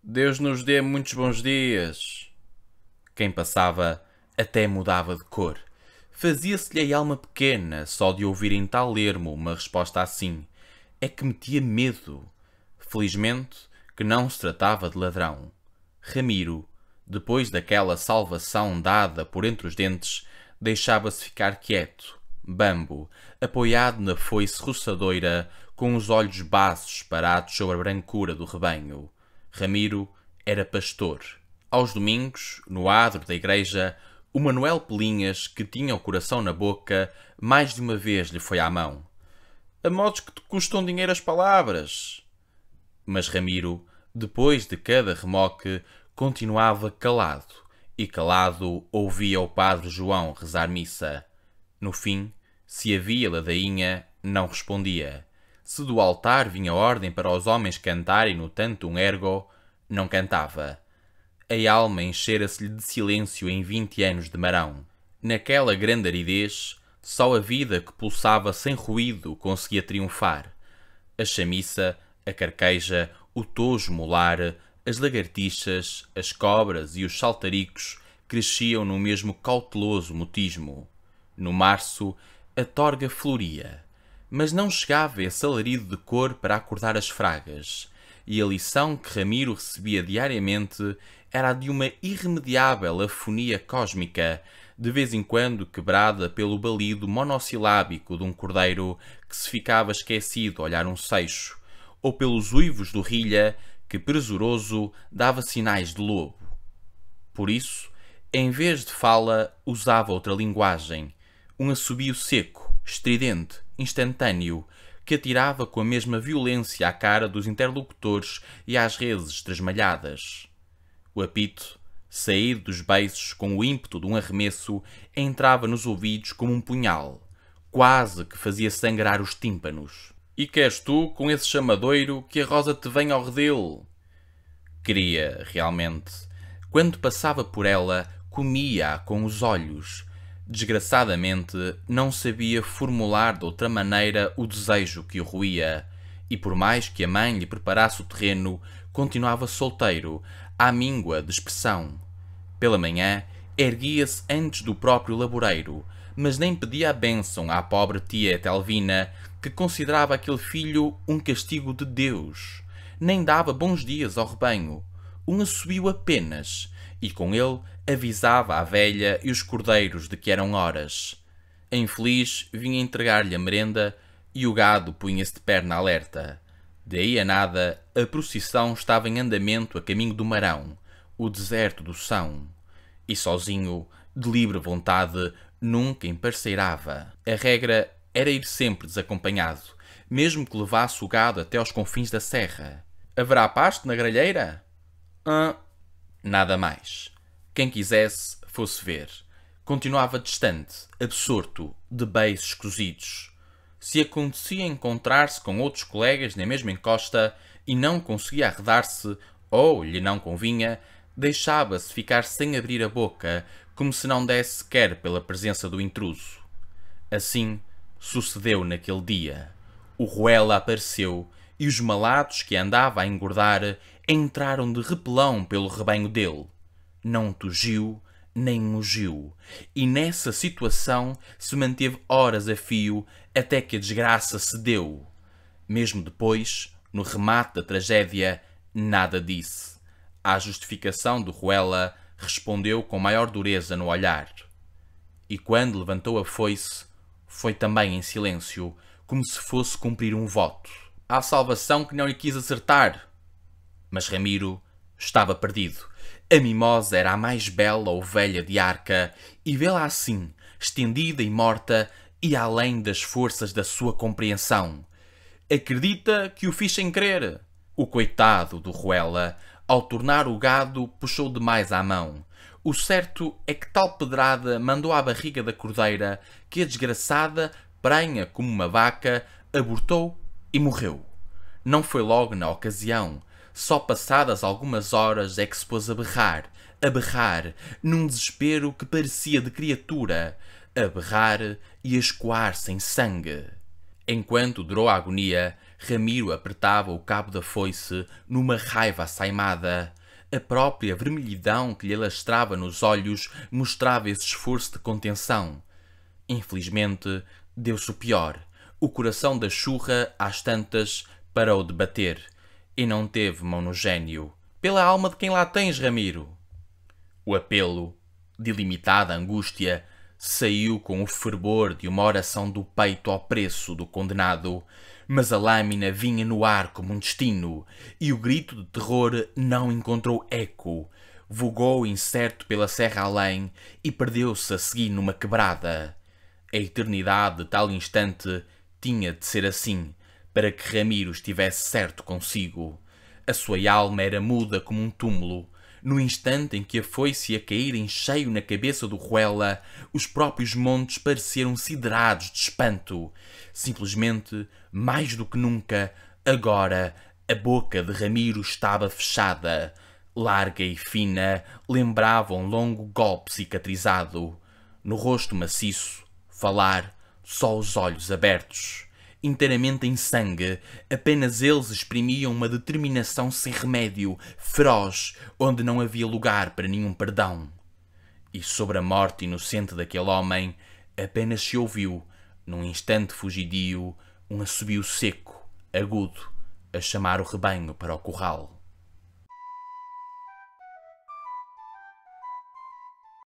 Deus nos dê muitos bons dias. Quem passava até mudava de cor. Fazia-se-lhe a alma pequena só de ouvir em tal ermo uma resposta assim. É que metia medo. Felizmente que não se tratava de ladrão. Ramiro, depois daquela salvação dada por entre os dentes, deixava-se ficar quieto, bambo, apoiado na foice roçadoira, com os olhos baços parados sobre a brancura do rebanho. Ramiro era pastor. Aos domingos, no adro da igreja, o Manuel Pelinhas, que tinha o coração na boca, mais de uma vez lhe foi à mão. A modos que te custam dinheiro as palavras. Mas Ramiro, depois de cada remoque, continuava calado, e calado ouvia o padre João rezar missa. No fim, se havia ladainha, não respondia. Se do altar vinha ordem para os homens cantarem no tantum ergo, não cantava. A alma enchera-se-lhe de silêncio em 20 anos de marão. Naquela grande aridez, só a vida que pulsava sem ruído conseguia triunfar. A chamiça, a carqueja, o tojo molar, as lagartixas, as cobras e os saltaricos cresciam no mesmo cauteloso mutismo. No março, a torga floria, mas não chegava esse alarido de cor para acordar as fragas, e a lição que Ramiro recebia diariamente era a de uma irremediável afonia cósmica, de vez em quando quebrada pelo balido monossilábico de um cordeiro que se ficava esquecido a olhar um seixo, ou pelos uivos do rilha que, presuroso, dava sinais de lobo. Por isso, em vez de fala, usava outra linguagem, um assobio seco, estridente, instantâneo, que atirava com a mesma violência à cara dos interlocutores e às reses tresmalhadas. O apito, saído dos beiços com o ímpeto de um arremesso, entrava nos ouvidos como um punhal, quase que fazia sangrar os tímpanos. E queres tu, com esse chamadoiro, que a rosa te venha ao redil? Queria, realmente. Quando passava por ela, comia-a com os olhos. Desgraçadamente, não sabia formular de outra maneira o desejo que o roía, e por mais que a mãe lhe preparasse o terreno, continuava solteiro, à míngua de expressão. Pela manhã, erguia-se antes do próprio laboreiro, mas nem pedia a bênção à pobre tia Etelvina, que considerava aquele filho um castigo de Deus. Nem dava bons dias ao rebanho, um assobio apenas, e com ele avisava a velha e os cordeiros de que eram horas. A infeliz vinha entregar-lhe a merenda e o gado punha-se de perna alerta. Daí a nada, a procissão estava em andamento a caminho do Marão, o deserto do São. E sozinho, de livre vontade, nunca emparceirava. A regra era ir sempre desacompanhado, mesmo que levasse o gado até aos confins da serra. Haverá pasto na gralheira? Nada mais. Quem quisesse, fosse ver. Continuava distante, absorto, de beiços cozidos. Se acontecia encontrar-se com outros colegas na mesma encosta e não conseguia arredar-se, ou lhe não convinha, deixava-se ficar sem abrir a boca, como se não desse sequer pela presença do intruso. Assim sucedeu naquele dia. O Ruela apareceu e os malados que andava a engordar entraram de repelão pelo rebanho dele. Não tugiu, nem mugiu, e nessa situação se manteve horas a fio até que a desgraça cedeu. Mesmo depois, no remate da tragédia, nada disse. À justificação do Ruela, respondeu com maior dureza no olhar. E quando levantou a foice, foi também em silêncio, como se fosse cumprir um voto. À salvação que não lhe quis acertar. Mas Ramiro estava perdido. A mimosa era a mais bela ovelha de Arca, e vê-la assim, estendida e morta, e além das forças da sua compreensão. Acredita que o fiz sem querer. O coitado do Ruela, ao tornar o gado, puxou demais à mão. O certo é que tal pedrada mandou à barriga da cordeira que a desgraçada, prenha como uma vaca, abortou e morreu. Não foi logo na ocasião. Só passadas algumas horas é que se pôs a berrar, num desespero que parecia de criatura, a berrar e a escoar sem sangue. Enquanto durou a agonia, Ramiro apertava o cabo da foice numa raiva assaimada. A própria vermelhidão que lhe alastrava nos olhos mostrava esse esforço de contenção. Infelizmente, deu-se o pior. O coração da churra, às tantas, parou de bater. E não teve mão no gênio. Pela alma de quem lá tens, Ramiro! O apelo, de ilimitada angústia, saiu com o fervor de uma oração do peito ao preço do condenado, mas a lâmina vinha no ar como um destino, e o grito de terror não encontrou eco. Vogou incerto pela serra além e perdeu-se a seguir numa quebrada. A eternidade de tal instante tinha de ser assim, para que Ramiro estivesse certo consigo. A sua alma era muda como um túmulo. No instante em que a foice ia cair em cheio na cabeça do Ruela, os próprios montes pareceram siderados de espanto. Simplesmente, mais do que nunca, agora, a boca de Ramiro estava fechada. Larga e fina, lembrava um longo golpe cicatrizado. No rosto maciço, falar, só os olhos abertos. Inteiramente em sangue, apenas eles exprimiam uma determinação sem remédio, feroz, onde não havia lugar para nenhum perdão. E sobre a morte inocente daquele homem, apenas se ouviu, num instante fugidio, um assobio seco, agudo, a chamar o rebanho para o curral.